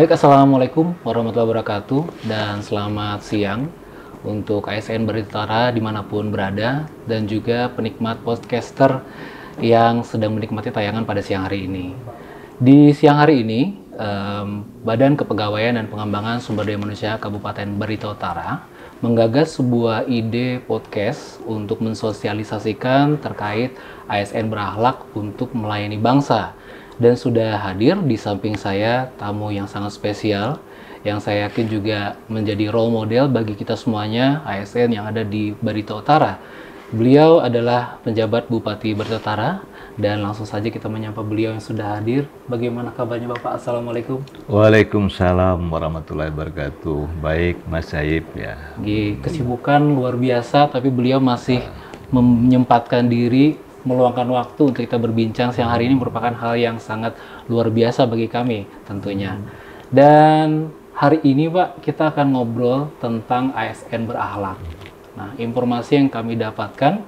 Baik, Assalamualaikum warahmatullahi wabarakatuh dan selamat siang untuk ASN Barita Utara dimanapun berada dan juga penikmat podcaster yang sedang menikmati tayangan pada siang hari ini. Di siang hari ini, Badan Kepegawaian dan Pengembangan Sumber Daya Manusia Kabupaten Barita Utara menggagas sebuah ide podcast untuk mensosialisasikan terkait ASN berakhlak untuk melayani bangsa. Dan sudah hadir di samping saya tamu yang sangat spesial, yang saya yakin juga menjadi role model bagi kita semuanya ASN yang ada di Barita Utara. Beliau adalah penjabat Bupati Barita Utara, dan langsung saja kita menyapa beliau yang sudah hadir. Bagaimana kabarnya Bapak? Assalamualaikum. Waalaikumsalam warahmatullahi wabarakatuh. Baik, Mas Saib ya. Kesibukan luar biasa, tapi beliau masih menyempatkan diri, meluangkan waktu untuk kita berbincang siang hari ini merupakan hal yang sangat luar biasa bagi kami tentunya. Dan hari ini Pak, kita akan ngobrol tentang ASN berakhlak. Nah, informasi yang kami dapatkan,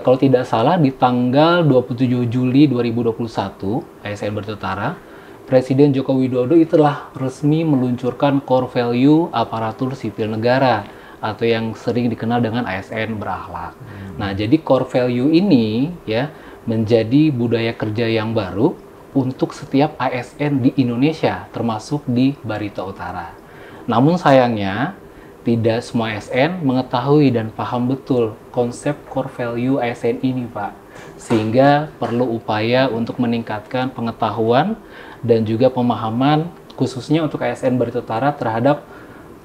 kalau tidak salah di tanggal 27 Juli 2021, ASN Barita Utara, Presiden Joko Widodo telah resmi meluncurkan core value aparatur sipil negara atau yang sering dikenal dengan ASN berakhlak. Nah, jadi core value ini ya menjadi budaya kerja yang baru untuk setiap ASN di Indonesia, termasuk di Barita Utara. Namun sayangnya, tidak semua ASN mengetahui dan paham betul konsep core value ASN ini, Pak. Sehingga perlu upaya untuk meningkatkan pengetahuan dan juga pemahaman khususnya untuk ASN Barita Utara terhadap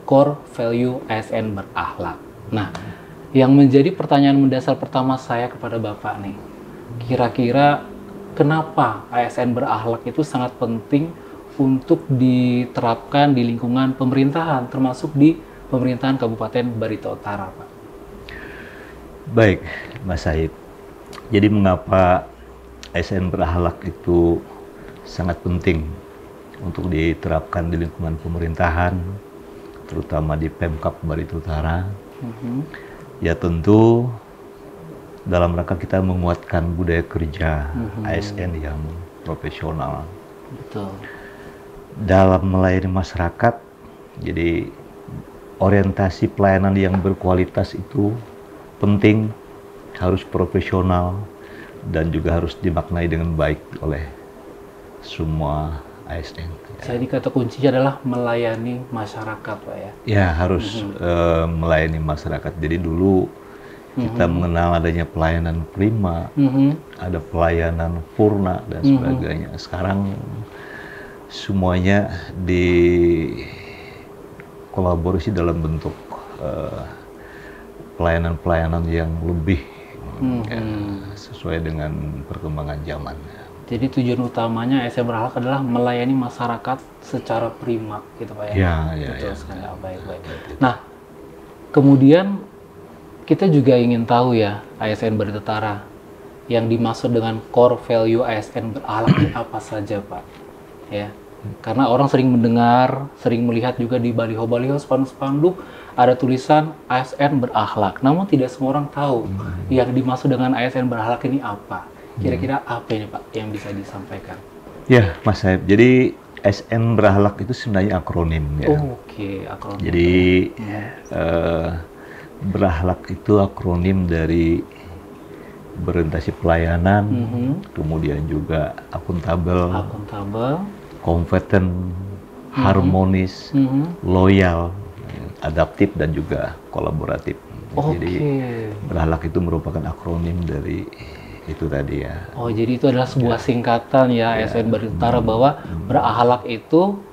core value ASN berakhlak. Nah, yang menjadi pertanyaan mendasar pertama saya kepada Bapak nih, kira-kira kenapa ASN berakhlak itu sangat penting untuk diterapkan di lingkungan pemerintahan, termasuk di pemerintahan Kabupaten Barita Utara, Pak? Baik, Mas Saib. Jadi mengapa ASN berakhlak itu sangat penting untuk diterapkan di lingkungan pemerintahan, terutama di Pemkab Barita Utara? Ya tentu dalam rangka kita menguatkan budaya kerja ASN yang profesional. Betul. Dalam melayani masyarakat, jadi orientasi pelayanan yang berkualitas itu penting, harus profesional dan juga harus dimaknai dengan baik oleh semua ASN. Jadi kata kuncinya adalah melayani masyarakat, Pak ya? Ya, harus melayani masyarakat. Jadi dulu kita mengenal adanya pelayanan prima, ada pelayanan purna dan sebagainya. Sekarang semuanya dikolaborasi dalam bentuk pelayanan-pelayanan yang lebih sesuai dengan perkembangan zaman. Jadi tujuan utamanya ASN berakhlak adalah melayani masyarakat secara prima, gitu Pak ya? Betul sekali. Baik. Nah, kemudian kita juga ingin tahu ya, ASN Barita Utara, yang dimaksud dengan core value ASN berakhlak ini apa saja, Pak? Ya, karena orang sering mendengar, sering melihat juga di baliho-baliho, spanduk-spanduk ada tulisan ASN berakhlak. Namun tidak semua orang tahu yang dimaksud dengan ASN berakhlak ini apa. Kira-kira apa ini Pak yang bisa disampaikan? Ya, Mas Saib. Jadi ASN berakhlak itu sebenarnya akronim ya. Oke, akronim. Jadi berakhlak itu akronim dari berorientasi pelayanan, kemudian juga akuntabel, kompeten, harmonis, loyal, adaptif dan juga kolaboratif. Jadi berakhlak itu merupakan akronim dari itu tadi ya. Oh, jadi itu adalah sebuah singkatan ya, ASN Barita Utara, bahwa berakhlak itu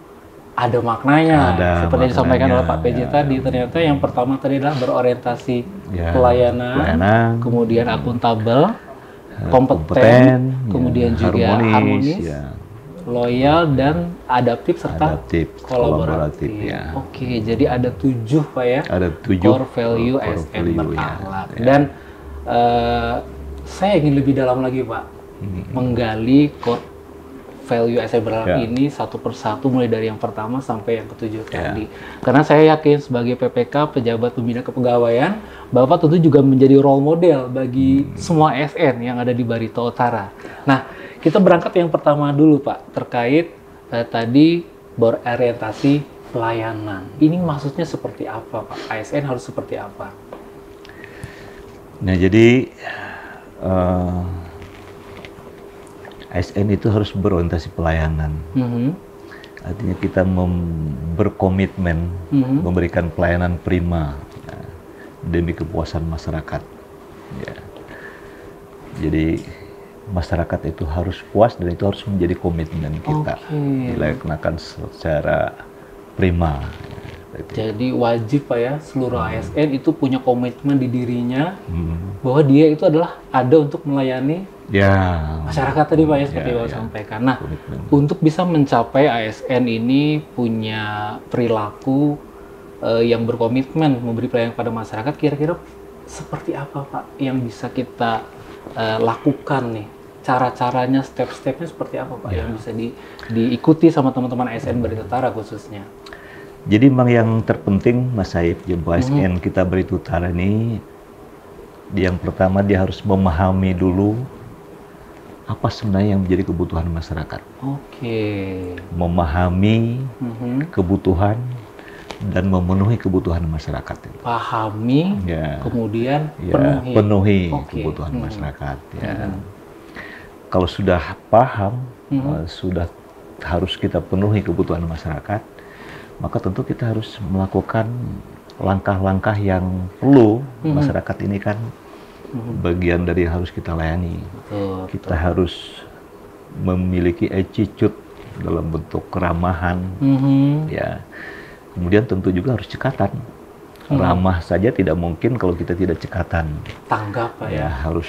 ada maknanya. Seperti disampaikan oleh Pak PJ tadi, ternyata yang pertama tadi adalah berorientasi pelayanan, kemudian akuntabel, kompeten, kemudian juga harmonis, loyal dan adaptif serta kolaboratif. Ya. Oke, jadi ada 7 Pak ya. Ada 7 core value ASN berakhlak. Dan saya ingin lebih dalam lagi Pak, menggali core value ASN berakhlak ini satu persatu, mulai dari yang pertama sampai yang ketujuh tadi. Karena saya yakin sebagai PPK, pejabat pembina kepegawaian, Bapak tentu juga menjadi role model bagi semua ASN yang ada di Barita Utara. Nah, kita berangkat yang pertama dulu Pak, terkait tadi berorientasi pelayanan. Ini maksudnya seperti apa, Pak? ASN harus seperti apa? Nah, jadi ASN itu harus berorientasi pelayanan. Artinya kita berkomitmen memberikan pelayanan prima demi kepuasan masyarakat. Ya. Jadi masyarakat itu harus puas dan itu harus menjadi komitmen kita dilaksanakan secara prima. Jadi wajib Pak ya, seluruh ASN itu punya komitmen di dirinya bahwa dia itu adalah ada untuk melayani masyarakat tadi Pak ya, seperti Bapak sampaikan. Nah, untuk bisa mencapai ASN ini punya perilaku yang berkomitmen memberi pelayanan kepada masyarakat, kira-kira seperti apa Pak yang bisa kita lakukan nih? Cara-caranya, step-stepnya seperti apa Pak yang bisa diikuti sama teman-teman ASN Barito Utara khususnya? Jadi memang yang terpenting Mas Saib, jumpa ASN kita Barito Utara ini, yang pertama dia harus memahami dulu apa sebenarnya yang menjadi kebutuhan masyarakat. Memahami kebutuhan dan memenuhi kebutuhan masyarakat. Pahami, kemudian penuhi kebutuhan masyarakat. Kalau sudah paham, sudah harus kita penuhi kebutuhan masyarakat, maka tentu kita harus melakukan langkah-langkah yang perlu. Masyarakat ini kan bagian dari yang harus kita layani. Kita harus memiliki attitude dalam bentuk keramahan, ya. Kemudian tentu juga harus cekatan. Ramah saja tidak mungkin kalau kita tidak cekatan. Tanggap ya. Harus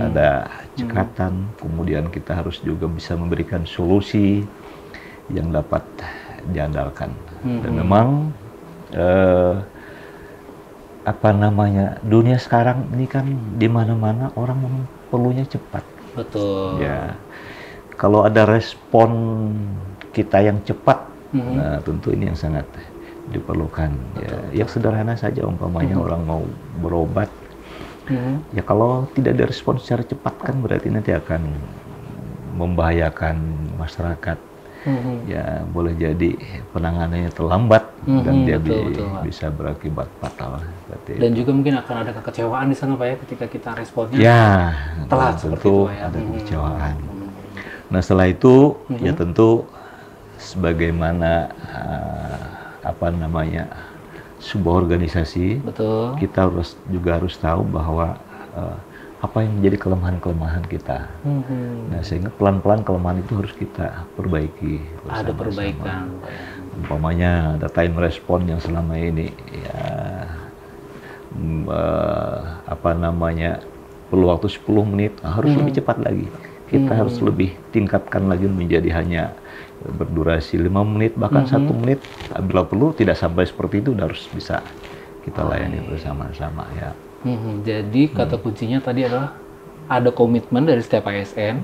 ada cekatan. Kemudian kita harus juga bisa memberikan solusi yang dapat diandalkan. Dan memang dunia sekarang ini kan di mana-mana orang memang perlunya cepat. Betul. Ya. Kalau ada respon kita yang cepat, nah tentu ini yang sangat diperlukan. Ya, yang sederhana saja umpamanya orang mau berobat. Ya kalau tidak direspon secara cepat kan berarti nanti akan membahayakan masyarakat. Ya boleh jadi penanganannya terlambat dan dia bisa berakibat fatal. Dan juga mungkin akan ada kekecewaan di sana Pak ya ketika kita responnya telat seperti itu ya. Ada kekecewaan. Nah setelah itu ya tentu sebagaimana sebuah organisasi, kita juga harus tahu bahwa apa yang menjadi kelemahan-kelemahan kita. Nah, sehingga pelan-pelan kelemahan itu harus kita perbaiki bersama-sama. Ada perbaikan. Umpamanya ada time response yang selama ini perlu waktu 10 menit, harus lebih cepat lagi. Kita harus lebih tingkatkan lagi menjadi hanya berdurasi 5 menit, bahkan 1 menit. Bila perlu tidak sampai seperti itu, harus bisa kita layani bersama-sama ya. Jadi kata kuncinya tadi adalah ada komitmen dari setiap ASN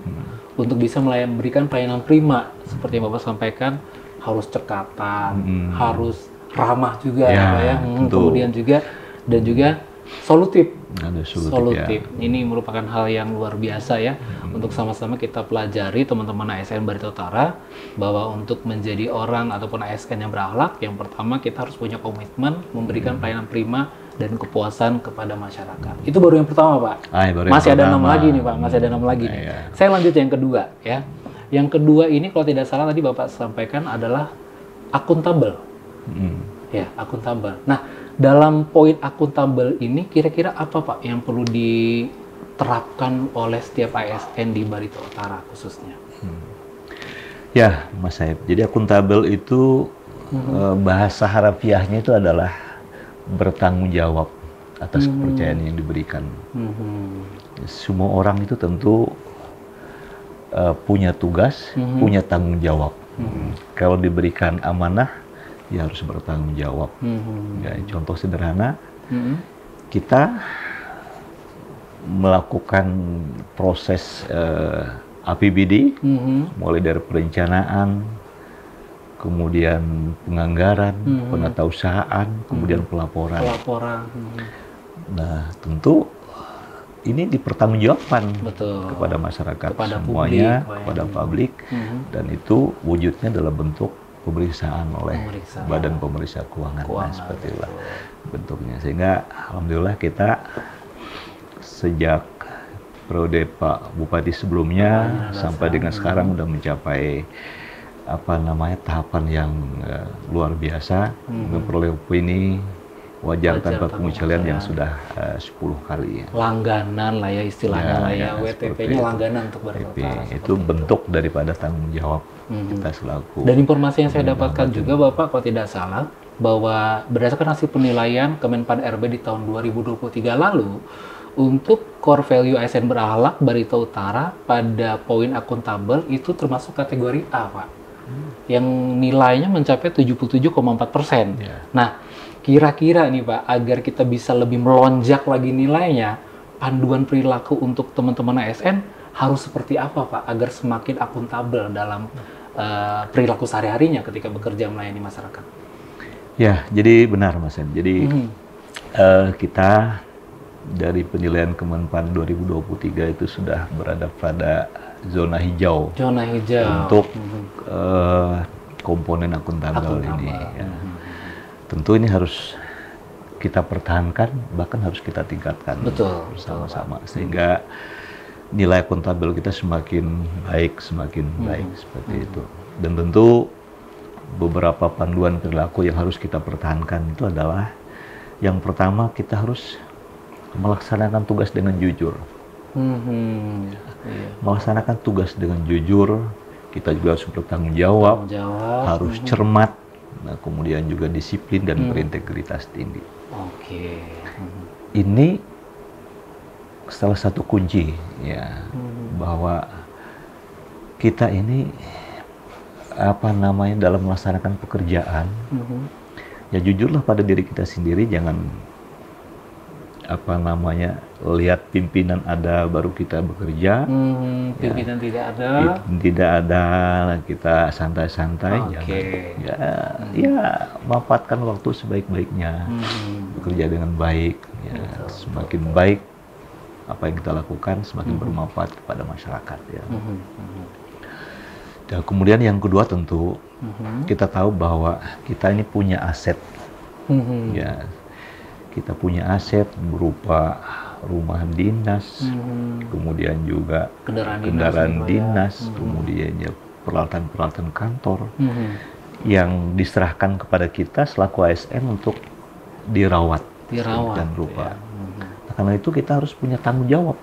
untuk bisa memberikan pelayanan prima seperti yang Bapak sampaikan, harus cekatan, harus ramah juga kemudian juga solutif. Solutif. Ini merupakan hal yang luar biasa ya untuk sama-sama kita pelajari teman-teman ASN Barito Utara bahwa untuk menjadi orang ataupun ASN yang berakhlak, yang pertama kita harus punya komitmen memberikan pelayanan prima dan kepuasan kepada masyarakat. Itu baru yang pertama Pak. Masih ada 6 lagi nih Pak, masih ada 6 lagi nih. Saya lanjut yang kedua ya. Yang kedua ini kalau tidak salah tadi Bapak sampaikan adalah akuntabel. Ya, akuntabel. Nah, dalam poin akuntabel ini kira-kira apa Pak yang perlu diterapkan oleh setiap ASN di Barito Utara khususnya? Ya, Mas Saib. Jadi akuntabel itu bahasa harafiahnya itu adalah bertanggung jawab atas kepercayaan yang diberikan. Semua orang itu tentu punya tugas, punya tanggung jawab. Kalau diberikan amanah, ya harus bertanggung jawab. Ya, contoh sederhana, kita melakukan proses APBD, mulai dari perencanaan, kemudian penganggaran, penatausahaan, kemudian pelaporan. Nah, tentu ini dipertanggungjawabkan kepada masyarakat, kepada semuanya, publik, kepada publik, dan itu wujudnya dalam bentuk pemeriksaan oleh Badan Pemeriksa Keuangan. Nah, seperti itulah bentuknya. Sehingga alhamdulillah kita sejak periode Pak Bupati sebelumnya sampai dengan sekarang udah mencapai tahapan yang luar biasa, memperoleh opini wajar tanpa pengecualian yang sudah 10 kali. Langganan lah ya istilahnya lah ya, WTP-nya langganan untuk Barita Utara. Itu bentuk daripada tanggung jawab kita selaku. Dan informasi yang saya dapatkan juga Bapak, kalau tidak salah, bahwa berdasarkan hasil penilaian Kemenpan RB di tahun 2023 lalu, untuk core value ASN berakhlak Barita Utara pada poin akuntabel itu termasuk kategori A, Pak. Yang nilainya mencapai 77,4%. Nah, kira-kira nih Pak, agar kita bisa lebih melonjak lagi nilainya, panduan perilaku untuk teman-teman ASN harus seperti apa Pak, agar semakin akuntabel dalam perilaku sehari-harinya ketika bekerja melayani masyarakat? Ya, jadi benar Mas Em. Jadi kita dari penilaian Kemenpan 2023 itu sudah berada pada zona hijau. Zona hijau. Untuk komponen akuntabel ini. Ya. Tentu ini harus kita pertahankan, bahkan harus kita tingkatkan bersama-sama. Sehingga nilai akuntabel kita semakin baik seperti itu. Dan tentu beberapa panduan perilaku yang harus kita pertahankan itu adalah yang pertama, kita harus melaksanakan tugas dengan jujur. Melaksanakan tugas dengan jujur, kita juga harus bertanggung jawab, harus cermat, nah, kemudian juga disiplin dan berintegritas tinggi. Ini salah satu kunci ya, bahwa kita ini dalam melaksanakan pekerjaan, ya jujurlah pada diri kita sendiri, jangan lihat pimpinan ada baru kita bekerja, pimpinan tidak ada kita santai-santai, ya manfaatkan waktu sebaik-baiknya, bekerja dengan baik, ya, semakin baik apa yang kita lakukan semakin bermanfaat kepada masyarakat ya. Dan kemudian yang kedua tentu kita tahu bahwa kita ini punya aset, ya. Kita punya aset berupa rumah dinas, kemudian juga kendaraan dinas, kemudian ya peralatan-peralatan kantor yang diserahkan kepada kita selaku ASN untuk dirawat dan rupa. Nah, karena itu kita harus punya tanggung jawab.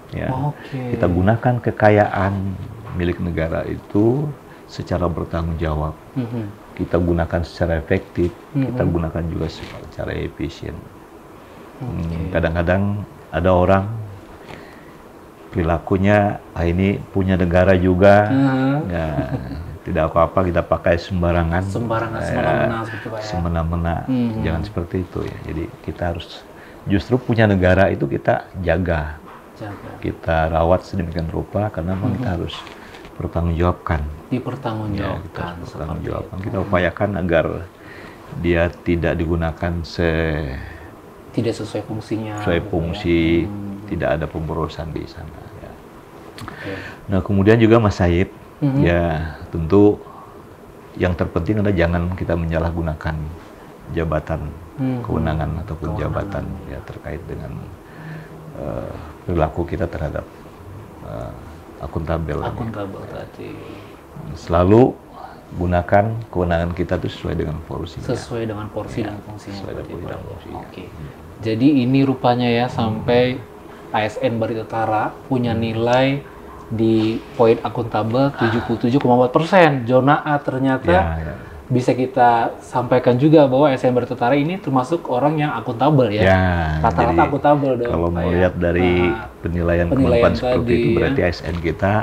Ya. Kita gunakan kekayaan milik negara itu secara bertanggung jawab. Kita gunakan secara efektif, kita gunakan juga secara efisien. Kadang-kadang ada orang perilakunya, ini punya negara juga, ya, tidak apa-apa kita pakai sembarangan, semena-mena, jangan seperti itu ya. Jadi kita harus justru punya negara itu kita jaga. Kita rawat sedemikian rupa karena memang kita harus dipertanggungjawabkan. Kita upayakan agar dia tidak digunakan tidak sesuai fungsinya. Tidak ada pemborosan di sana. Ya. Nah kemudian juga Mas Said, ya tentu yang terpenting adalah jangan kita menyalahgunakan jabatan, kewenangan ataupun jabatan ya terkait dengan perilaku kita terhadap akuntabel tadi. Selalu gunakan kewenangan kita itu sesuai dengan porsinya. Sesuai dengan porsi dan fungsinya. Jadi ini rupanya ya sampai ASN Barita Utara punya nilai di poin akuntabel 77,4%. Zona A ternyata bisa kita sampaikan juga bahwa ASN Barita Utara ini termasuk orang yang akuntabel ya. Rata-rata akuntabel dong. Kalau melihat dari penilaian Kemenpan seperti itu berarti ASN kita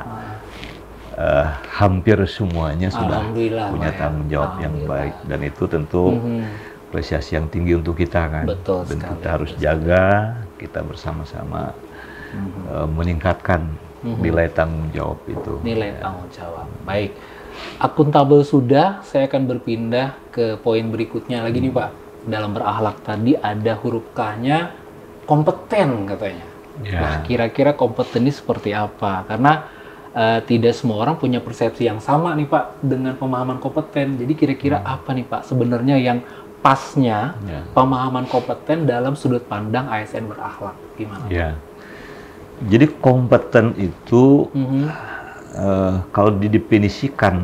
hampir semuanya sudah punya tanggung jawab yang baik, dan itu tentu apresiasi yang tinggi untuk kita kan. Dan kita harus jaga, kita bersama-sama meningkatkan nilai tanggung jawab itu. Nilai tanggung jawab. Baik. Akuntabel sudah, saya akan berpindah ke poin berikutnya lagi nih Pak. Dalam berakhlak tadi ada huruf K-nya kompeten katanya. Nah, kira-kira kompeten ini seperti apa? Karena tidak semua orang punya persepsi yang sama nih Pak dengan pemahaman kompeten. Jadi kira-kira apa nih Pak sebenarnya yang pasnya pemahaman kompeten dalam sudut pandang ASN berakhlak? Gimana? Ya. Jadi kompeten itu kalau didefinisikan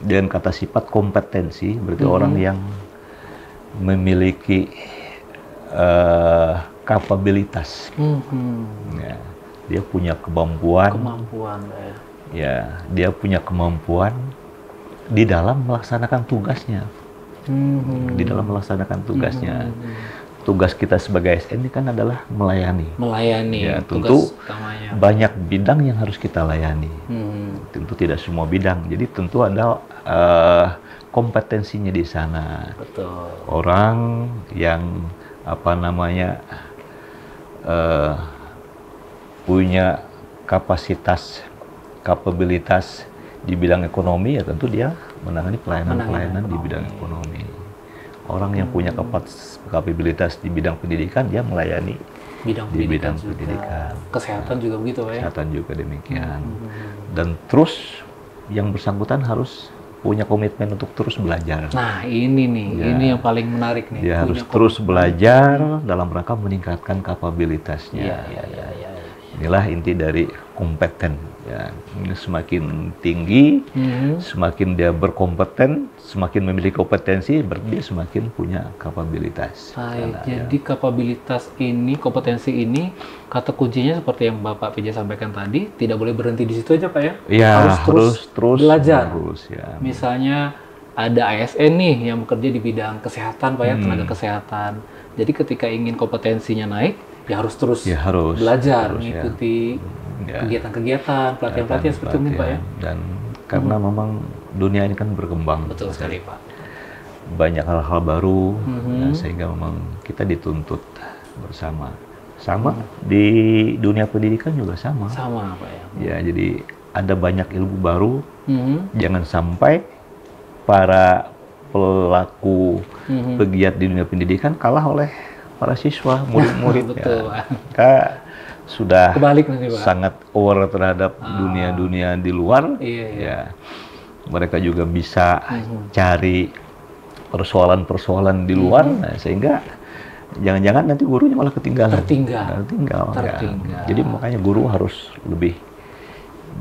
dengan kata sifat kompetensi, berarti orang yang memiliki kapabilitas. Ya, dia punya kemampuan. Ya, dia punya kemampuan di dalam melaksanakan tugasnya. Di dalam melaksanakan tugasnya. Tugas kita sebagai ASN ini kan adalah melayani. Ya, tentu banyak bidang yang harus kita layani. Tentu tidak semua bidang. Jadi tentu ada kompetensinya di sana. Betul. Orang yang punya kapabilitas di bidang ekonomi, ya tentu dia menangani pelayanan di bidang ekonomi. Orang yang punya kapabilitas di bidang pendidikan, dia melayani di bidang pendidikan. Kesehatan juga begitu, Pak ya? Kesehatan juga demikian. Dan terus yang bersangkutan harus punya komitmen untuk terus belajar. Nah, ini nih, ini yang paling menarik nih. Dia harus terus belajar dalam rangka meningkatkan kapabilitasnya. Inilah inti dari kompeten. Ya, ini semakin tinggi, semakin dia berkompeten, semakin memiliki kompetensi, berarti dia semakin punya kapabilitas. Jadi kapabilitas ini, kompetensi ini, kata kuncinya seperti yang Bapak PJ sampaikan tadi, tidak boleh berhenti di situ aja Pak ya? Ya, harus terus belajar. Ya. Misalnya ada ASN nih yang bekerja di bidang kesehatan Pak ya, tenaga kesehatan. Jadi ketika ingin kompetensinya naik, ya harus terus belajar, mengikuti kegiatan-kegiatan, pelatihan-pelatihan seperti ini Pak ya. Dan karena memang dunia ini kan berkembang. Betul sekali Pak. Banyak hal-hal baru, sehingga memang kita dituntut bersama. Sama di dunia pendidikan juga sama. Sama Pak ya. Ya, jadi ada banyak ilmu baru. Jangan sampai para pelaku pegiat di dunia pendidikan kalah oleh para siswa, murid-murid. Betul, ya. Kita sudah kebalik nanti, Pak. Sangat aware terhadap dunia-dunia di luar. Ya, mereka juga bisa cari persoalan-persoalan di luar, sehingga jangan-jangan nanti gurunya malah tertinggal. Ya. Jadi makanya guru harus lebih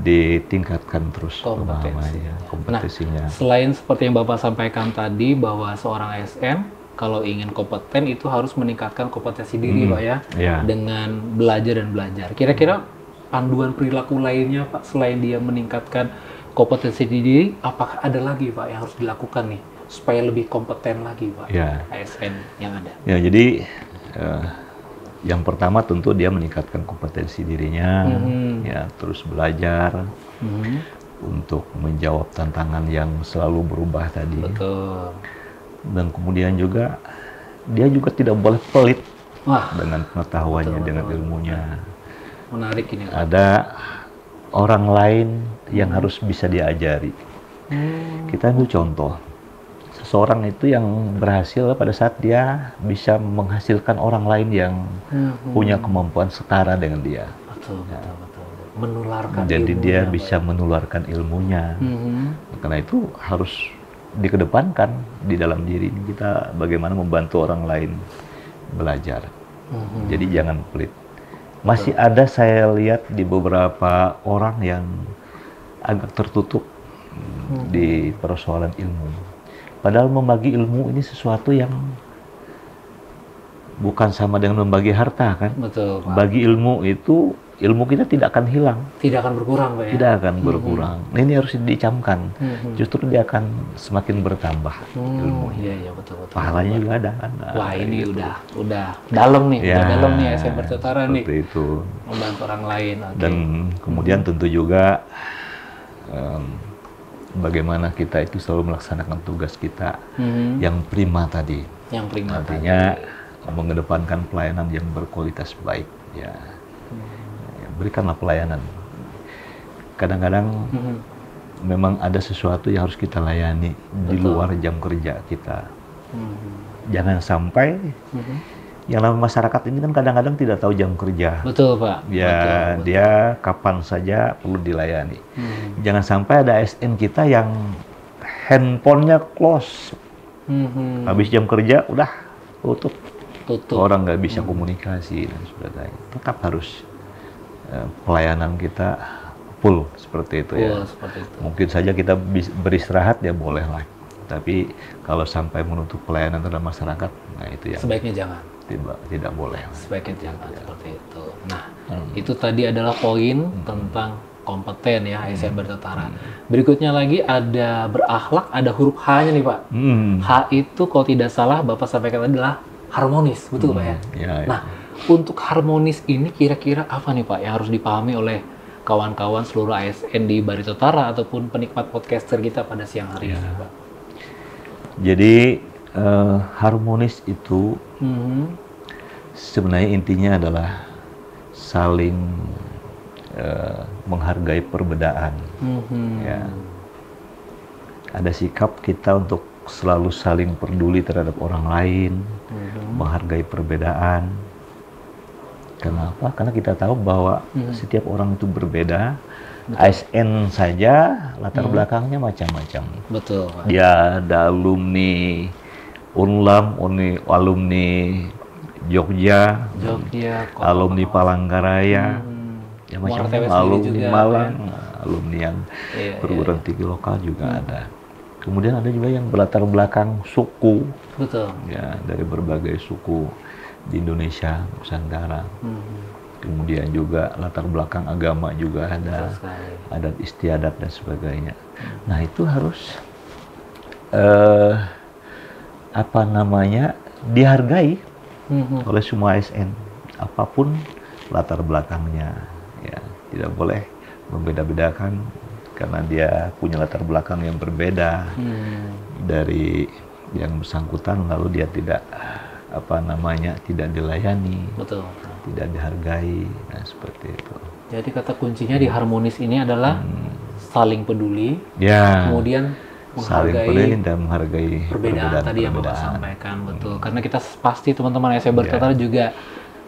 ditingkatkan terus kompetensinya. Nah, selain seperti yang Bapak sampaikan tadi bahwa seorang ASN kalau ingin kompeten itu harus meningkatkan kompetensi diri Pak ya, dengan belajar dan belajar. Kira-kira panduan perilaku lainnya Pak selain dia meningkatkan kompetensi diri, apakah ada lagi Pak yang harus dilakukan nih supaya lebih kompeten lagi Pak ASN yang ada? Ya, jadi yang pertama tentu dia meningkatkan kompetensi dirinya, ya terus belajar untuk menjawab tantangan yang selalu berubah tadi. Betul. Dan kemudian juga dia juga tidak boleh pelit dengan pengetahuannya, dengan ilmunya. Menarik ini. Ada orang lain yang harus bisa diajari. Kita ambil contoh, seseorang itu yang berhasil pada saat dia bisa menghasilkan orang lain yang punya kemampuan setara dengan dia. Betul. Menularkan. Jadi dia bisa menularkan ilmunya. Karena itu harus dikedepankan di dalam diri kita, bagaimana membantu orang lain belajar. Jadi jangan pelit. Masih ada saya lihat di beberapa orang yang agak tertutup di persoalan ilmu. Padahal membagi ilmu ini sesuatu yang bukan sama dengan membagi harta kan. Betul, Pak. Bagi ilmu itu, ilmu kita tidak akan hilang. Tidak akan berkurang, Pak ya? Tidak akan berkurang. Nah, ini harus dicamkan. Justru dia akan semakin bertambah ilmunya. Iya, betul. Pahalanya juga ada kan. Wah, ini gitu. udah dalam nih, udah dalam nih ASN Bertetara nih. Seperti itu. Membantu orang lain. Dan kemudian tentu juga bagaimana kita itu selalu melaksanakan tugas kita yang prima tadi. Yang prima. Artinya mengedepankan pelayanan yang berkualitas baik. Ya. Berikanlah pelayanan. Kadang-kadang memang ada sesuatu yang harus kita layani di luar jam kerja kita. Jangan sampai yang namanya masyarakat ini kan kadang-kadang tidak tahu jam kerja. Betul, Pak. Ya, betul. dia kapan saja perlu dilayani. Jangan sampai ada ASN kita yang handphonenya close. Habis jam kerja, udah tutup. Orang nggak bisa komunikasi dan sebagainya. Tetap harus pelayanan kita full seperti itu ya. Seperti itu. Mungkin saja kita beristirahat ya boleh lah. Tapi kalau sampai menutup pelayanan terhadap masyarakat, nah itu ya. Sebaiknya jangan. Tidak boleh. Sebaiknya jangan seperti itu. Nah, itu tadi adalah poin tentang kompeten ya ASN Baritotara. Berikutnya lagi ada berakhlak, ada huruf H-nya nih Pak. H itu kalau tidak salah Bapak sampaikan adalah harmonis, betul Pak ya? Nah, untuk harmonis ini kira-kira apa nih Pak yang harus dipahami oleh kawan-kawan seluruh ASN di Baritotara ataupun penikmat podcaster kita pada siang hari ini Pak? Jadi harmonis itu sebenarnya intinya adalah saling menghargai perbedaan. Ya. Ada sikap kita untuk selalu saling peduli terhadap orang lain, menghargai perbedaan. Kenapa? Karena kita tahu bahwa setiap orang itu berbeda. ASN saja latar belakangnya macam-macam. Betul, Pak. Dia ada alumni Unlam, alumni Jogja, alumni Palangkaraya, ya macam-macam, alumni Malang, alumni yang perguruan tinggi lokal juga ada. Kemudian ada juga yang berlatar belakang suku, ya dari berbagai suku di Indonesia, Nusantara. Kemudian juga latar belakang agama juga ada, adat istiadat dan sebagainya. Nah itu harus dihargai oleh semua ASN, apapun latar belakangnya, ya tidak boleh membeda-bedakan karena dia punya latar belakang yang berbeda dari yang bersangkutan, lalu dia tidak tidak dilayani, tidak dihargai, nah seperti itu. Jadi kata kuncinya di harmonis ini adalah saling peduli, kemudian saling peduli dan menghargai perbedaan tadi yang Bapak sampaikan, betul. Karena kita pasti teman-teman ASN Baritotara juga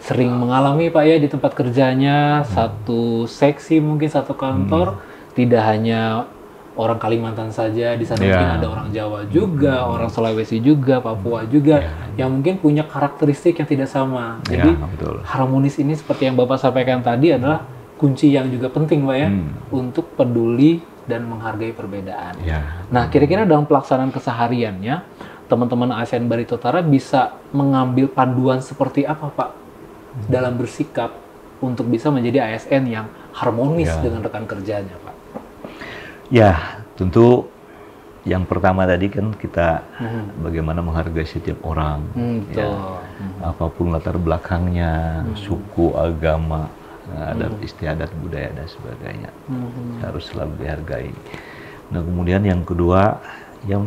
sering mengalami Pak ya di tempat kerjanya, satu seksi mungkin satu kantor, tidak hanya orang Kalimantan saja, di sana mungkin ada orang Jawa juga, orang Sulawesi juga, Papua juga, yang mungkin punya karakteristik yang tidak sama. Jadi harmonis ini seperti yang Bapak sampaikan tadi adalah kunci yang juga penting Pak ya, untuk peduli dan menghargai perbedaan. Nah, kira-kira dalam pelaksanaan kesehariannya, teman-teman ASN Baritotara bisa mengambil panduan seperti apa Pak dalam bersikap untuk bisa menjadi ASN yang harmonis dengan rekan kerjanya Pak? Ya, tentu yang pertama tadi kan kita bagaimana menghargai setiap orang, apapun latar belakangnya, suku, agama, adat istiadat, budaya dan sebagainya, harus selalu dihargai. Nah kemudian yang kedua, yang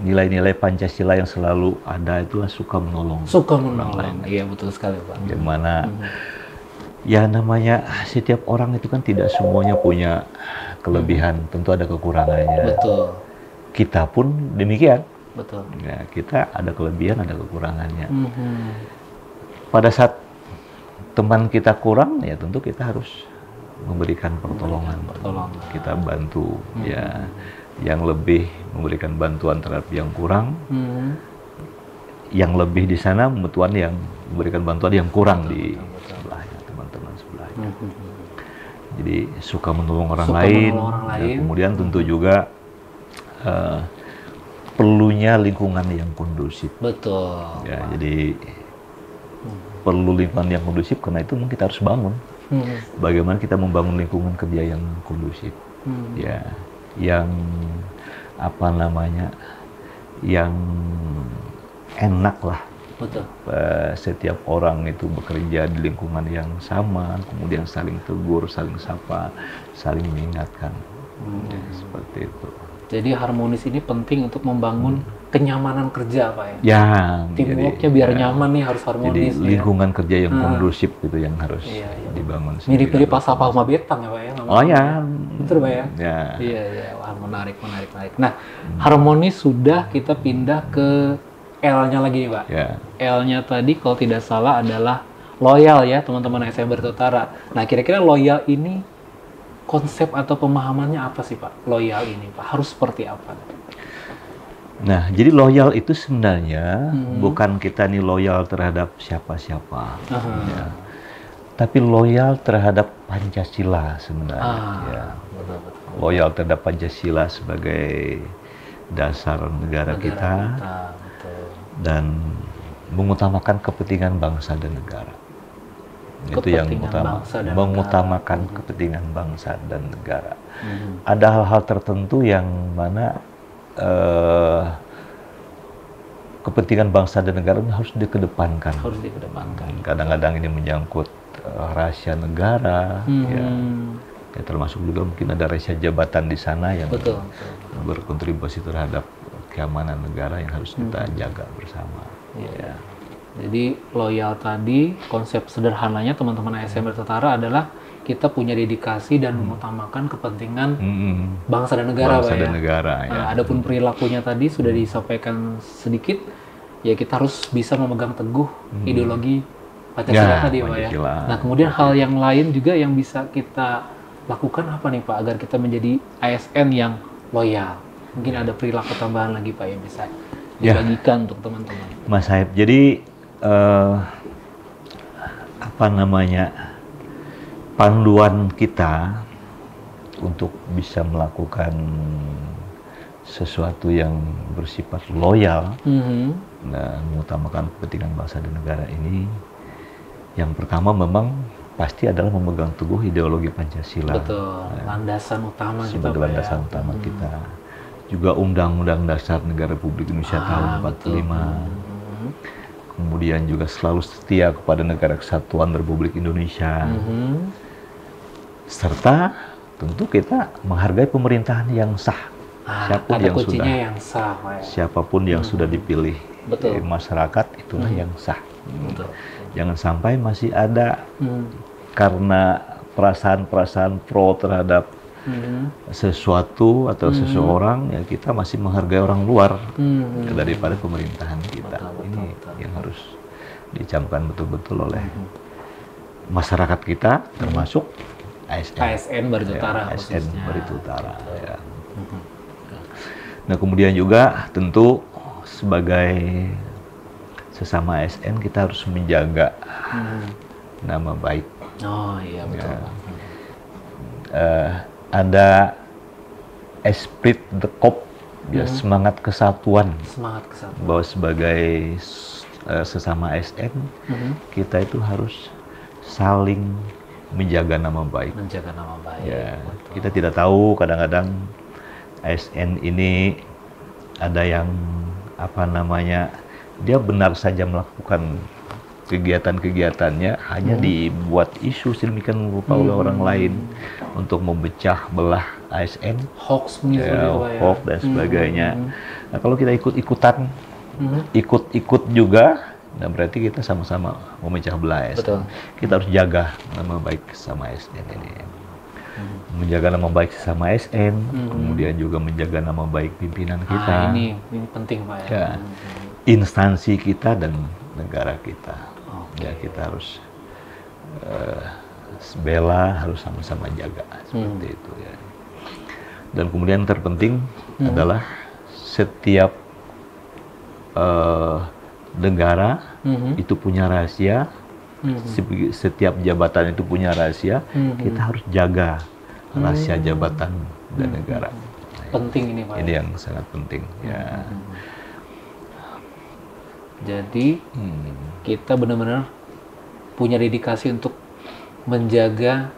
nilai-nilai Pancasila yang selalu ada itulah suka menolong. Suka menolong, iya betul sekali Pak. Bagaimana ya namanya setiap orang itu kan tidak semuanya punya kelebihan, tentu ada kekurangannya. Betul. Kita pun demikian. Betul. Ya, kita ada kelebihan, ada kekurangannya. Pada saat teman kita kurang, ya tentu kita harus memberikan pertolongan. Kita bantu, ya, yang lebih memberikan bantuan terhadap yang kurang. Yang lebih di sana bantuan yang memberikan bantuan yang kurang di sebelahnya, teman-teman sebelahnya. Jadi suka menolong orang lain. Dan kemudian tentu juga perlunya lingkungan yang kondusif. Betul. Ya, jadi perlu lingkungan yang kondusif karena itu kita harus bangun. Bagaimana kita membangun lingkungan kerja yang kondusif, ya, yang yang enak lah. Betul. Setiap orang itu bekerja di lingkungan yang sama, kemudian saling tegur, saling sapa, saling mengingatkan, seperti itu. Jadi harmonis ini penting untuk membangun kenyamanan kerja, Pak ya. Ya. Teamworknya biar nyaman nih harus harmonis. Jadi lingkungan kerja yang kondusif gitu yang harus dibangun. Mirip-mirip pas apa sama betang ya, Pak ya. Oh ya. Betul, Pak ya. Iya. Wah, menarik. Nah, harmonis sudah, kita pindah ke L-nya lagi nih Pak. Ya. L-nya tadi kalau tidak salah adalah loyal ya teman-teman ASN Barito Utara. Nah kira-kira loyal ini konsep atau pemahamannya apa sih Pak? Loyal ini Pak harus seperti apa? Nah, jadi loyal itu sebenarnya bukan kita nih loyal terhadap siapa-siapa, ya. Tapi loyal terhadap Pancasila sebenarnya. Ya. Betul-betul. Loyal terhadap Pancasila sebagai dasar negara kita, betul. dan mengutamakan kepentingan bangsa dan negara. Itu yang utama, mengutamakan kepentingan bangsa dan negara. Ada hal-hal tertentu yang mana kepentingan bangsa dan negara ini harus dikedepankan. Harus dikedepankan. Kadang-kadang ini menyangkut rahasia negara, ya termasuk juga mungkin ada rahasia jabatan di sana yang berkontribusi terhadap keamanan negara yang harus kita jaga bersama. Ya. Jadi loyal tadi konsep sederhananya teman-teman ASN Barito Utara adalah kita punya dedikasi dan mengutamakan kepentingan bangsa dan negara, bangsa Pak, dan ya. negara, ya. Adapun perilakunya tadi sudah disampaikan sedikit, ya kita harus bisa memegang teguh ideologi Pancasila tadi, Pak, ya. Nah kemudian hal yang lain juga yang bisa kita lakukan apa nih Pak agar kita menjadi ASN yang loyal? Mungkin ada perilaku tambahan lagi Pak yang bisa dibagikan untuk teman-teman. Mas Saib, jadi apa namanya, panduan kita untuk bisa melakukan sesuatu yang bersifat loyal dan mengutamakan kepentingan bangsa dan negara ini, yang pertama memang pasti adalah memegang teguh ideologi Pancasila. Betul, landasan utama sebagai landasan utama kita. Juga Undang-Undang Dasar Negara Republik Indonesia tahun 45. Kemudian juga selalu setia kepada negara kesatuan Republik Indonesia. Serta tentu kita menghargai pemerintahan yang sah. Siapapun yang sudah dipilih masyarakat, itulah yang sah. Jangan sampai masih ada karena perasaan-perasaan pro terhadap sesuatu atau seseorang, ya kita masih menghargai orang luar daripada pemerintahan kita. Ini yang harus dicamkan betul-betul oleh masyarakat kita, termasuk ASN Barito Utara, ASN Barito Utara. Ya. Nah kemudian juga tentu sebagai sesama ASN kita harus menjaga nama baik. Oh iya betul. Ada esprit de corps, ya, semangat kesatuan. Bahwa sebagai sesama ASN kita itu harus saling menjaga nama baik. Ya, kita tidak tahu kadang-kadang ASN ini ada yang apa namanya, dia benar saja melakukan kegiatan-kegiatannya hanya dibuat isu sedemikian rupa oleh orang lain untuk memecah belah ASN, hoax dan sebagainya. Nah kalau kita ikut-ikutan, ikut juga, nah berarti kita sama-sama memecah belah ASN. Kita harus jaga nama baik sama ASN ini. Menjaga nama baik sesama ASN, kemudian juga menjaga nama baik pimpinan kita. Ini penting Pak ya. Instansi kita dan negara kita. Ya kita harus bela, harus sama-sama jaga seperti itu ya. Dan kemudian terpenting adalah setiap negara itu punya rahasia, setiap jabatan itu punya rahasia, kita harus jaga rahasia jabatan dan negara. Penting ini Pak. Ini yang sangat penting ya. Jadi kita benar-benar punya dedikasi untuk menjaga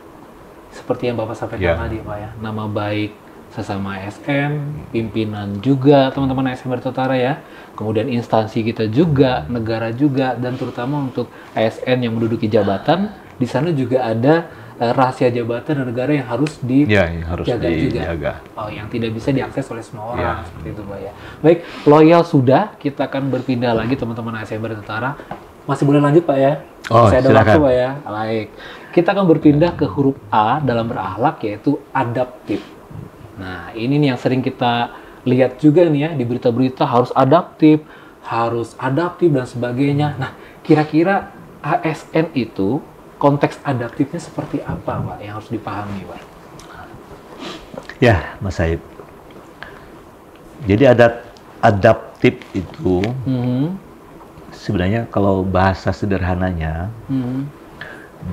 seperti yang Bapak sampaikan tadi Pak ya, nama baik sesama ASN, pimpinan juga teman-teman ASN Barito Utara ya, kemudian instansi kita juga, negara juga, dan terutama untuk ASN yang menduduki jabatan, di sana juga ada rahasia jabatan dan negara yang harus dijaga juga. Yang tidak bisa diakses oleh semua orang, seperti itu Pak ya. Baik, loyal sudah, kita akan berpindah lagi teman-teman ASN Barito Utara. Masih boleh lanjut Pak ya? Saya ada waktu Pak ya. Baik, kita akan berpindah ke huruf A dalam berakhlak, yaitu adaptif. Nah ini nih yang sering kita lihat juga nih ya di berita-berita, harus adaptif, harus adaptif dan sebagainya. Nah, kira-kira ASN itu konteks adaptifnya seperti apa, Pak, yang harus dipahami, Pak? Ya, Mas Said. Jadi adaptif itu sebenarnya kalau bahasa sederhananya,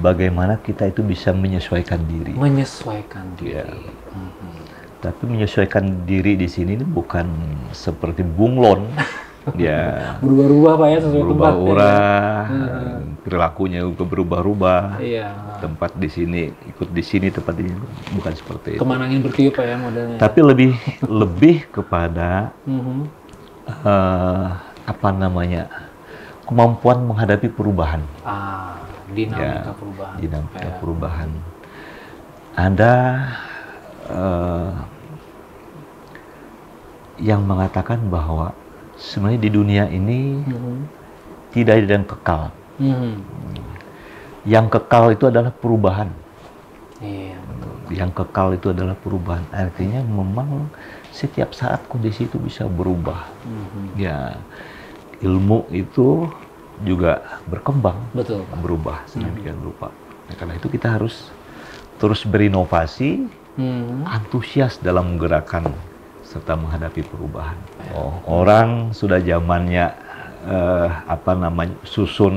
bagaimana kita itu bisa menyesuaikan diri. Menyesuaikan diri. Ya. Tapi menyesuaikan diri di sini ini bukan seperti bunglon, ya. Berubah-ubah, Pak, ya, sesuai tempat. Berubah-ubah, perilakunya juga berubah-ubah. Iya. Tempat di sini, ikut di sini, tempat ini, bukan seperti itu. Kemana angin bertiup, Pak, ya, modelnya. Tapi lebih kepada apa namanya, kemampuan menghadapi perubahan. Dinamika perubahan. Dinamika perubahan. Ada yang mengatakan bahwa sebenarnya di dunia ini tidak ada yang kekal. Yang kekal itu adalah perubahan. Iya, betul. Yang kekal itu adalah perubahan. Artinya memang setiap saat kondisi itu bisa berubah. Ya, ilmu itu juga berkembang, betul, Pak. Berubah sedemikian rupa. Nah, karena itu kita harus terus berinovasi, antusias dalam menggerakkan serta menghadapi perubahan. Orang sudah zamannya susun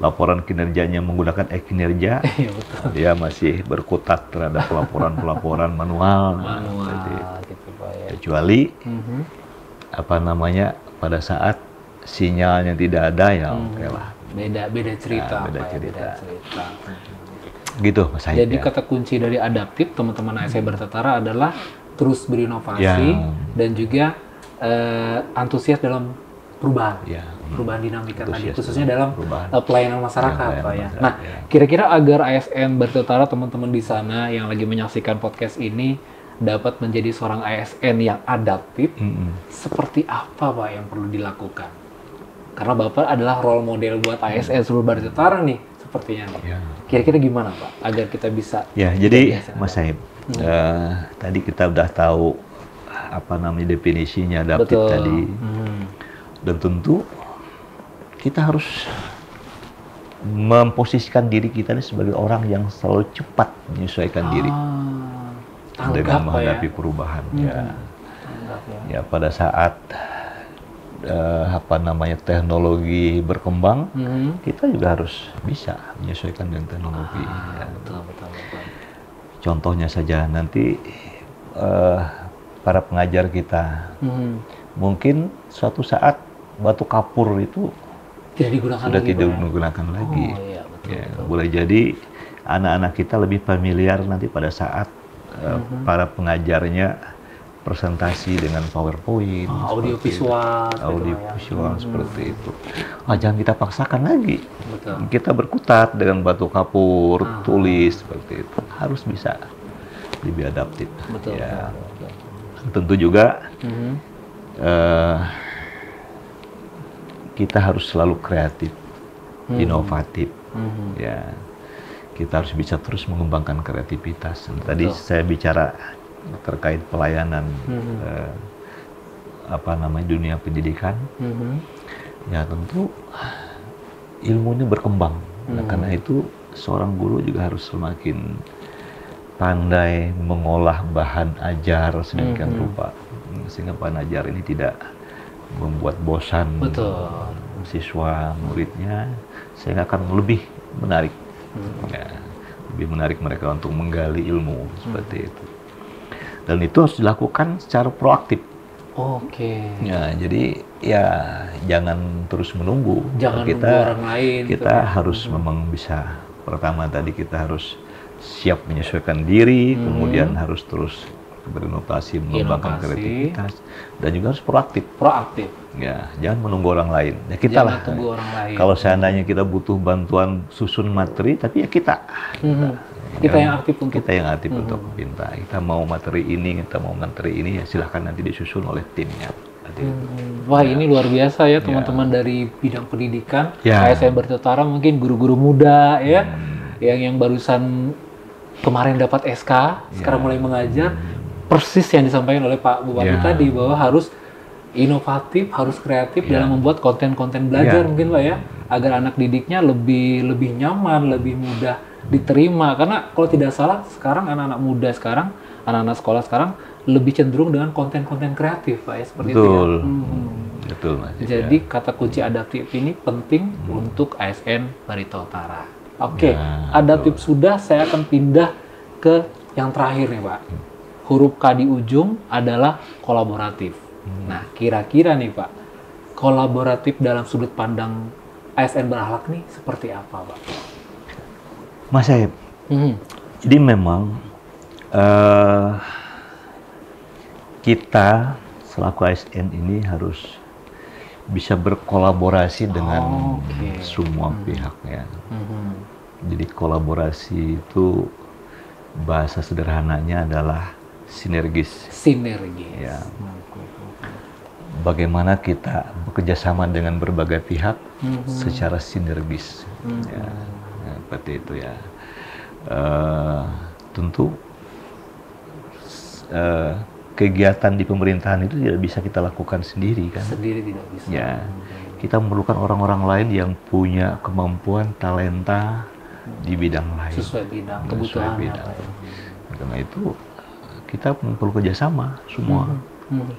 laporan kinerjanya menggunakan e-kinerja. Iya, betul. Dia masih berkutat terhadap laporan manual. Gitu, Pak, ya. Kecuali pada saat sinyalnya tidak ada, ya oke lah. Beda cerita, beda Pak, cerita. Beda cerita. Gitu, Mas Said. Jadi kata kunci dari adaptif teman-teman ASN Bertetara adalah terus berinovasi dan juga antusias dalam perubahan, perubahan dinamika tadi, khususnya dalam pelayanan masyarakat, Pak, ya. Nah, kira-kira agar ASN Bertetara, teman-teman di sana yang lagi menyaksikan podcast ini dapat menjadi seorang ASN yang adaptif, seperti apa, Pak, yang perlu dilakukan? Karena Bapak adalah role model buat ASN seluruh Bertetara nih, sepertinya. Kira-kira gimana, Pak, agar kita bisa? Ya, jadi Mas Said, tadi kita udah tahu apa namanya definisinya adaptif tadi. Dan tentu kita harus memposisikan diri kita sebagai orang yang selalu cepat menyesuaikan diri dengan menghadapi perubahan. Ya, pada saat teknologi berkembang, kita juga harus bisa menyesuaikan dengan teknologi. Betul. Contohnya saja nanti para pengajar kita, mungkin suatu saat batu kapur itu sudah tidak digunakan lagi. Betul. Boleh jadi anak-anak kita lebih familiar nanti pada saat para pengajarnya presentasi dengan PowerPoint, audio visual seperti itu. Jangan kita paksakan lagi. Betul. Kita berkutat dengan batu kapur, tulis seperti itu. Harus bisa lebih adaptif. Betul. Ya. Tentu juga kita harus selalu kreatif, inovatif. Ya, kita harus bisa terus mengembangkan kreativitas. Tadi saya bicara terkait pelayanan dunia pendidikan. Ya, tentu ilmu ini berkembang. Nah, karena itu seorang guru juga harus semakin pandai mengolah bahan ajar sedemikian rupa sehingga bahan ajar ini tidak membuat bosan siswa muridnya, sehingga akan lebih menarik, lebih menarik mereka untuk menggali ilmu seperti itu. Dan itu harus dilakukan secara proaktif. Ya, jadi ya jangan terus menunggu. Jangan kita menunggu orang lain. Kita harus memang bisa. Pertama tadi kita harus siap menyesuaikan diri, kemudian harus terus berinovasi, mengembangkan kreativitas, dan juga harus proaktif. Ya, jangan menunggu orang lain. Ya kita lah. Kalau seandainya kita butuh bantuan susun materi, tapi ya kita yang aktif untuk minta. Kita mau materi ini, ya silahkan nanti disusun oleh timnya. Wah, ini luar biasa ya teman-teman dari bidang pendidikan. ASN Bertetara mungkin guru-guru muda ya, yang barusan kemarin dapat SK, sekarang mulai mengajar. Persis yang disampaikan oleh Pak Bupati tadi, bahwa harus inovatif, harus kreatif dalam membuat konten-konten belajar mungkin Pak ya, agar anak didiknya lebih nyaman, lebih mudah diterima. Karena kalau tidak salah sekarang anak-anak muda sekarang, anak-anak sekolah sekarang lebih cenderung dengan konten-konten kreatif Pak ya, seperti itu ya. Betul Mas. Jadi kata kunci adaptif ini penting untuk ASN Barito Utara. Oke, adaptif sudah, saya akan pindah ke yang terakhir nih Pak. Huruf K di ujung adalah kolaboratif. Nah, kira-kira nih Pak, kolaboratif dalam sudut pandang ASN Berakhlak nih seperti apa Pak? Mas Saib, jadi memang kita selaku ASN ini harus bisa berkolaborasi dengan semua pihak ya. Jadi kolaborasi itu bahasa sederhananya adalah sinergis. Sinergis. Ya. Bagaimana kita bekerja sama dengan berbagai pihak secara sinergis. Ya, seperti itu ya. Tentu kegiatan di pemerintahan itu tidak bisa kita lakukan sendiri kan. Sendiri tidak bisa. Ya, kita memerlukan orang-orang lain yang punya kemampuan, talenta di bidang lain. Sesuai bidang, kebutuhannya. Karena itu kita perlu kerjasama semua.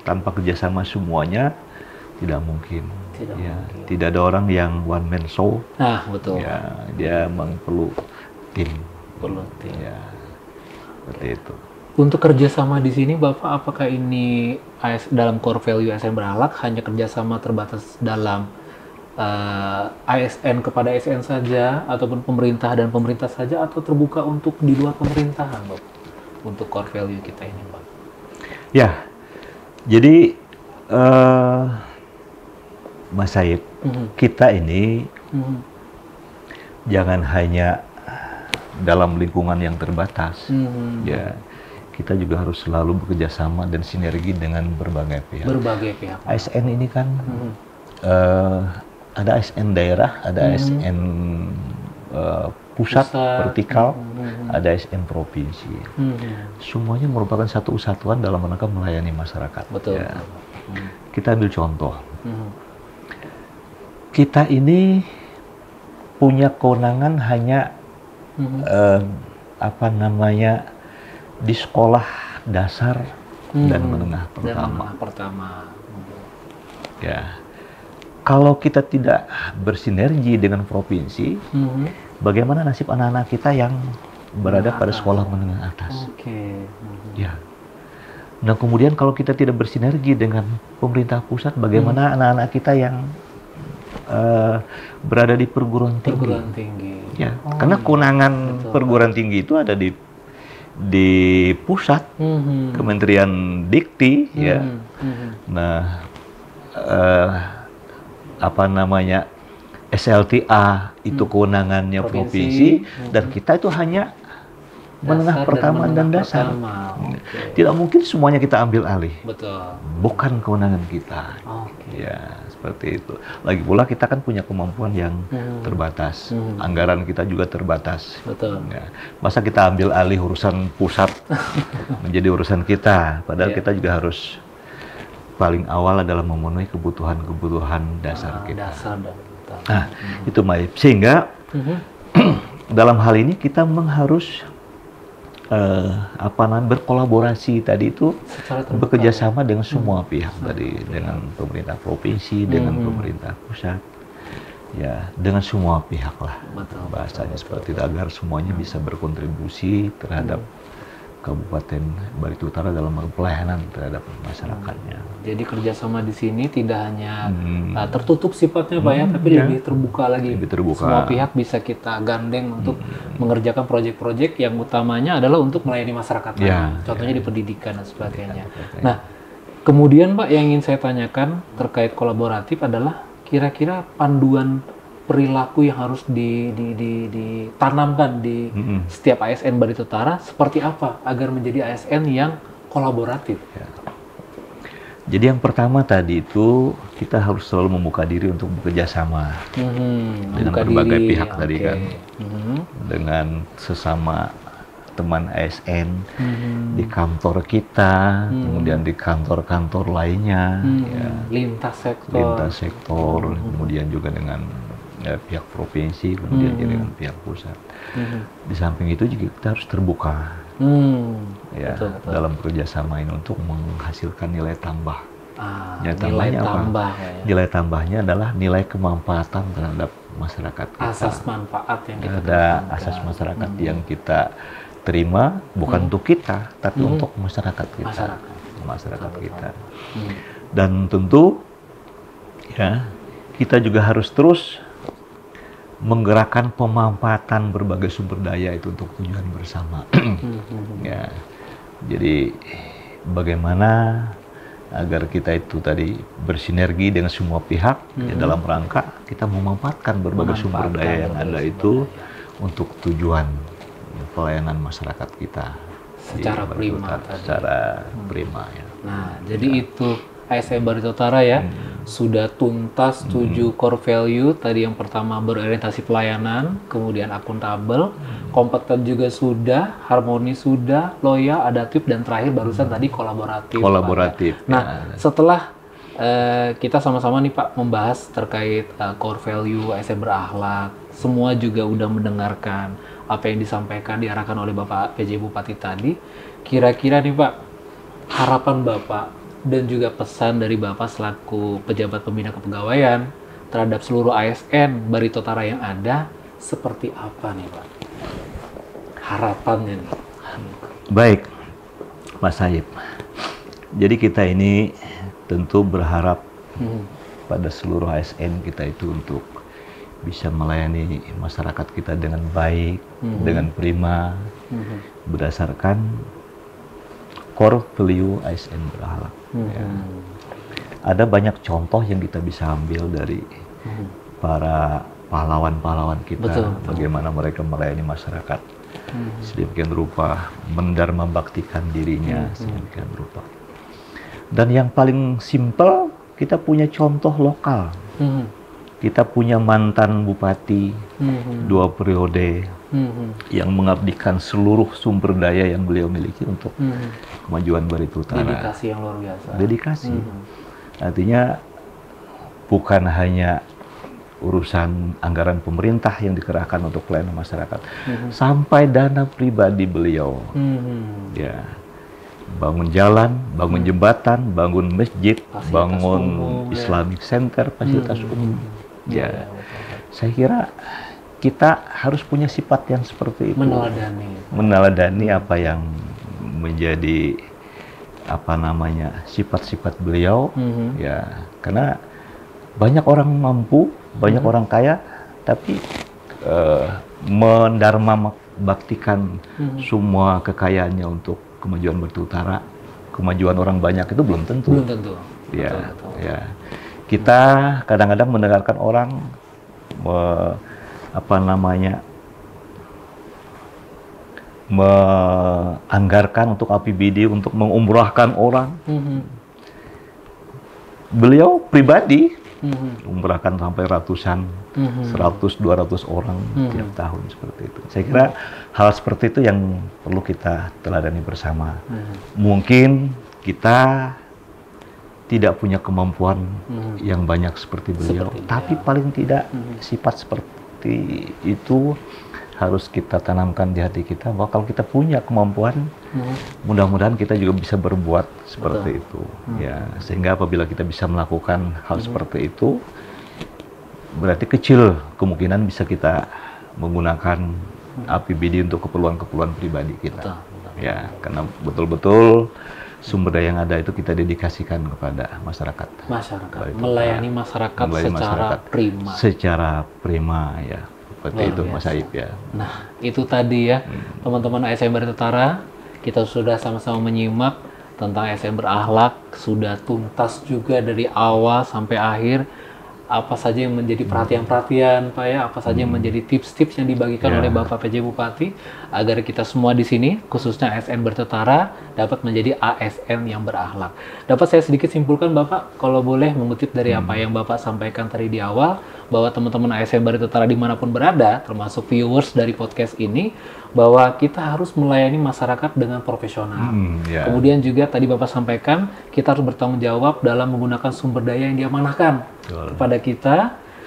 Tanpa kerjasama semuanya tidak mungkin. Tidak ada orang yang one man show. Nah, betul. Ya, dia memang perlu tim. Perlu tim. Ya, seperti itu. Untuk kerjasama di sini, Bapak, apakah ini dalam core value ASN Berakhlak hanya kerjasama terbatas dalam ASN kepada ASN saja, ataupun pemerintah dan pemerintah saja, atau terbuka untuk di luar pemerintahan, Bapak? Untuk core value kita ini, Pak. Ya, jadi Mas Said, kita ini jangan hanya dalam lingkungan yang terbatas, ya. Kita juga harus selalu bekerja sama dan sinergi dengan berbagai pihak. Berbagai pihak. ASN ini kan ada ASN daerah, ada ASN pusat vertikal, ada ASN provinsi. Semuanya merupakan satu kesatuan dalam rangka melayani masyarakat. Betul. Ya. Kita ambil contoh. Kita ini punya kewenangan hanya di sekolah dasar dan menengah pertama. Ya, kalau kita tidak bersinergi dengan provinsi, bagaimana nasib anak-anak kita yang berada pada sekolah menengah atas? Ya. Nah, kemudian kalau kita tidak bersinergi dengan pemerintah pusat, bagaimana anak-anak kita yang berada di perguruan tinggi? Ya, karena kewenangan perguruan tinggi itu ada di pusat, Kementerian Dikti, ya. Nah, SLTA itu kewenangannya provinsi, dan kita itu hanya menengah pertama dan dasar. Tidak mungkin semuanya kita ambil alih. Betul. Bukan kewenangan kita. Ya, seperti itu. Lagi pula kita kan punya kemampuan yang terbatas. Anggaran kita juga terbatas. Betul. Ya. Masa kita ambil alih urusan pusat menjadi urusan kita, padahal kita juga harus paling awal adalah memenuhi kebutuhan dasar kita. Nah, itu Mai. Sehingga dalam hal ini kita memang harus berkolaborasi tadi itu, bekerja sama dengan semua pihak tadi, dengan pemerintah provinsi, dengan pemerintah pusat, ya, dengan semua pihak lah. Bahasanya seperti itu, agar semuanya bisa berkontribusi terhadap Kabupaten Barito Utara dalam pelayanan terhadap masyarakatnya. Jadi kerjasama di sini tidak hanya tertutup sifatnya Pak ya, tapi lebih terbuka lagi. Lebih terbuka. Semua pihak bisa kita gandeng untuk mengerjakan proyek-proyek yang utamanya adalah untuk melayani masyarakat. Contohnya di pendidikan dan sebagainya. Nah, kemudian Pak yang ingin saya tanyakan terkait kolaboratif adalah kira-kira panduan perilaku yang harus ditanamkan di setiap ASN Barito Utara seperti apa agar menjadi ASN yang kolaboratif? Ya. Jadi yang pertama tadi itu kita harus selalu membuka diri untuk bekerja sama dengan berbagai pihak tadi kan, dengan sesama teman ASN, di kantor kita, kemudian di kantor-kantor lainnya, ya, lintas sektor, kemudian juga dengan pihak provinsi, kemudian juga dengan pihak pusat. Di samping itu juga kita harus terbuka, ya, betul. Dalam kerjasama ini untuk menghasilkan nilai tambah. Nilai tambahnya apa? Nilai tambahnya adalah nilai kemanfaatan terhadap masyarakat kita. Asas manfaat yang kita ada asas masyarakat yang kita terima, bukan untuk kita, tapi untuk masyarakat kita. Masyarakat kita. Dan tentu, ya, kita juga harus terus menggerakkan pemanfaatan berbagai sumber daya itu untuk tujuan bersama. Ya, jadi bagaimana agar kita itu tadi bersinergi dengan semua pihak ya, dalam rangka kita memanfaatkan berbagai sumber daya yang ada itu untuk tujuan pelayanan masyarakat kita secara prima. Secara prima, ya. Nah, jadi itu ASN Barito Utara ya, sudah tuntas 7 core value. Tadi yang pertama berorientasi pelayanan, kemudian akuntabel, kompeten juga sudah, harmoni sudah, loyal, adaptif, dan terakhir barusan tadi kolaboratif. Kolaboratif. Pak, ya. Nah, setelah kita sama-sama nih Pak membahas terkait core value ASN berakhlak, semua juga udah mendengarkan apa yang disampaikan, diarahkan oleh Bapak PJ Bupati tadi. Kira-kira nih Pak, harapan Bapak dan juga pesan dari Bapak selaku pejabat pembina kepegawaian terhadap seluruh ASN Barito Utara yang ada seperti apa nih Pak? Harapannya nih. Baik, Mas Saib. Jadi kita ini tentu berharap pada seluruh ASN kita itu untuk bisa melayani masyarakat kita dengan baik, dengan prima, berdasarkan core value ASN berakhlak. Ya. Ada banyak contoh yang kita bisa ambil dari para pahlawan-pahlawan kita, betul. Bagaimana mereka melayani masyarakat sedemikian rupa, mendharma baktikan dirinya sedemikian rupa. Dan yang paling simpel, kita punya contoh lokal. Kita punya mantan bupati 2 periode yang mengabdikan seluruh sumber daya yang beliau miliki untuk kemajuan Barito Utara. Dedikasi yang luar biasa. Dedikasi. Artinya bukan hanya urusan anggaran pemerintah yang dikerahkan untuk pelayanan masyarakat, sampai dana pribadi beliau. Ya, bangun jalan, bangun jembatan, bangun masjid, fasilitas bangun umum, Islamic Center, fasilitas umum. Ya, saya kira kita harus punya sifat yang seperti itu. Meneladani apa yang menjadi sifat-sifat beliau. Ya, karena banyak orang mampu, banyak orang kaya, tapi mendharma baktikan semua kekayaannya untuk kemajuan Barito Utara, kemajuan orang banyak itu belum tentu. Belum tentu. Ya, betul. Ya. Kita kadang-kadang mendengarkan orang menganggarkan untuk APBD untuk mengumrahkan orang. Beliau pribadi umrahkan sampai ratusan, 100-200 orang tiap tahun seperti itu. Saya kira hal seperti itu yang perlu kita teladani bersama. Mungkin kita tidak punya kemampuan yang banyak seperti beliau, tapi paling tidak sifat seperti itu harus kita tanamkan di hati kita, bahwa kalau kita punya kemampuan, mudah-mudahan kita juga bisa berbuat seperti itu. Ya, sehingga apabila kita bisa melakukan hal seperti itu, berarti kecil kemungkinan bisa kita menggunakan APBD untuk keperluan-keperluan pribadi kita. Ya, karena betul-betul sumber daya yang ada itu kita dedikasikan kepada masyarakat. Melayani masyarakat secara prima. Secara prima, ya. Seperti itu, Mas Saib, ya. Nah, itu tadi ya, teman-teman ASN Barito Utara, kita sudah sama-sama menyimak tentang ASN berakhlak, sudah tuntas juga dari awal sampai akhir. apa saja yang menjadi perhatian-perhatian Pak ya, apa saja yang menjadi tips-tips yang dibagikan oleh Bapak PJ Bupati agar kita semua di sini, khususnya ASN Bertetara, dapat menjadi ASN yang berakhlak. Dapat saya sedikit simpulkan Bapak, kalau boleh mengutip dari apa yang Bapak sampaikan tadi di awal, bahwa teman-teman ASN Bertetara dimanapun berada, termasuk viewers dari podcast ini, bahwa kita harus melayani masyarakat dengan profesional. Kemudian juga tadi Bapak sampaikan, kita harus bertanggung jawab dalam menggunakan sumber daya yang diamanahkan kepada kita.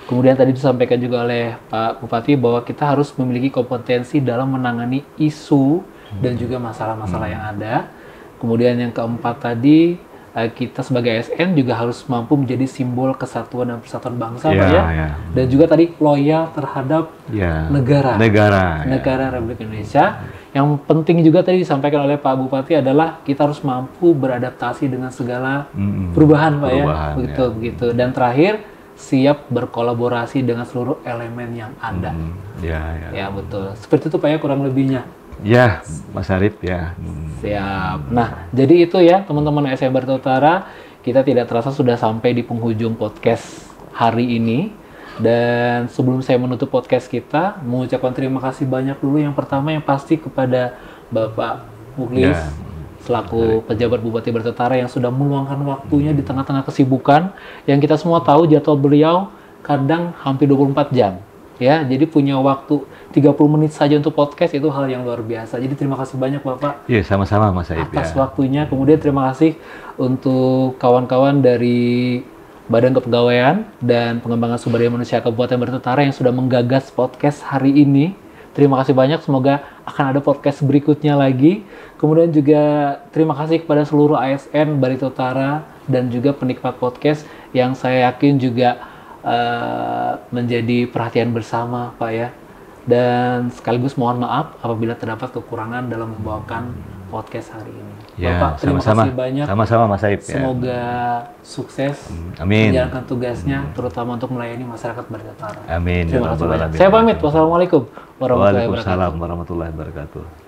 Kemudian tadi disampaikan juga oleh Pak Bupati bahwa kita harus memiliki kompetensi dalam menangani isu dan juga masalah-masalah yang ada. Kemudian yang keempat tadi, kita sebagai ASN juga harus mampu menjadi simbol kesatuan dan persatuan bangsa, Pak ya. Dan juga tadi loyal terhadap negara Republik Indonesia. Yang penting juga tadi disampaikan oleh Pak Bupati adalah kita harus mampu beradaptasi dengan segala perubahan, Pak ya. Begitu. Dan terakhir, siap berkolaborasi dengan seluruh elemen yang ada. Ya betul. Seperti itu Pak ya kurang lebihnya. Ya, Mas Arif ya. Siap. Nah, jadi itu ya teman-teman ASN Bertetara, kita tidak terasa sudah sampai di penghujung podcast hari ini. Dan sebelum saya menutup podcast kita, mengucapkan terima kasih banyak dulu. Yang pertama yang pasti kepada Bapak Mukhlis, selaku pejabat Bupati Bertetara yang sudah meluangkan waktunya di tengah-tengah kesibukan. Yang kita semua tahu jadwal beliau kadang hampir 24 jam. Ya, jadi punya waktu 30 menit saja untuk podcast itu hal yang luar biasa. Jadi terima kasih banyak Bapak. Iya, sama-sama Mas Aib atas waktunya. Kemudian terima kasih untuk kawan-kawan dari Badan Kepegawaian dan Pengembangan Sumber Daya Manusia Kabupaten Bertetara yang sudah menggagas podcast hari ini. Terima kasih banyak, semoga akan ada podcast berikutnya lagi. Kemudian juga terima kasih kepada seluruh ASN Bertetara dan juga penikmat podcast yang saya yakin juga menjadi perhatian bersama Pak ya. Dan sekaligus mohon maaf apabila terdapat kekurangan dalam membawakan podcast hari ini. Ya, Bapak terima kasih banyak. Sama-sama Mas Aib. Semoga sukses menjalankan tugasnya, terutama untuk melayani masyarakat Bertetara. Amin. Terima kasih banyak. Saya pamit. Wassalamualaikum warahmatullahi wabarakatuh. Waalaikumsalam warahmatullahi wabarakatuh.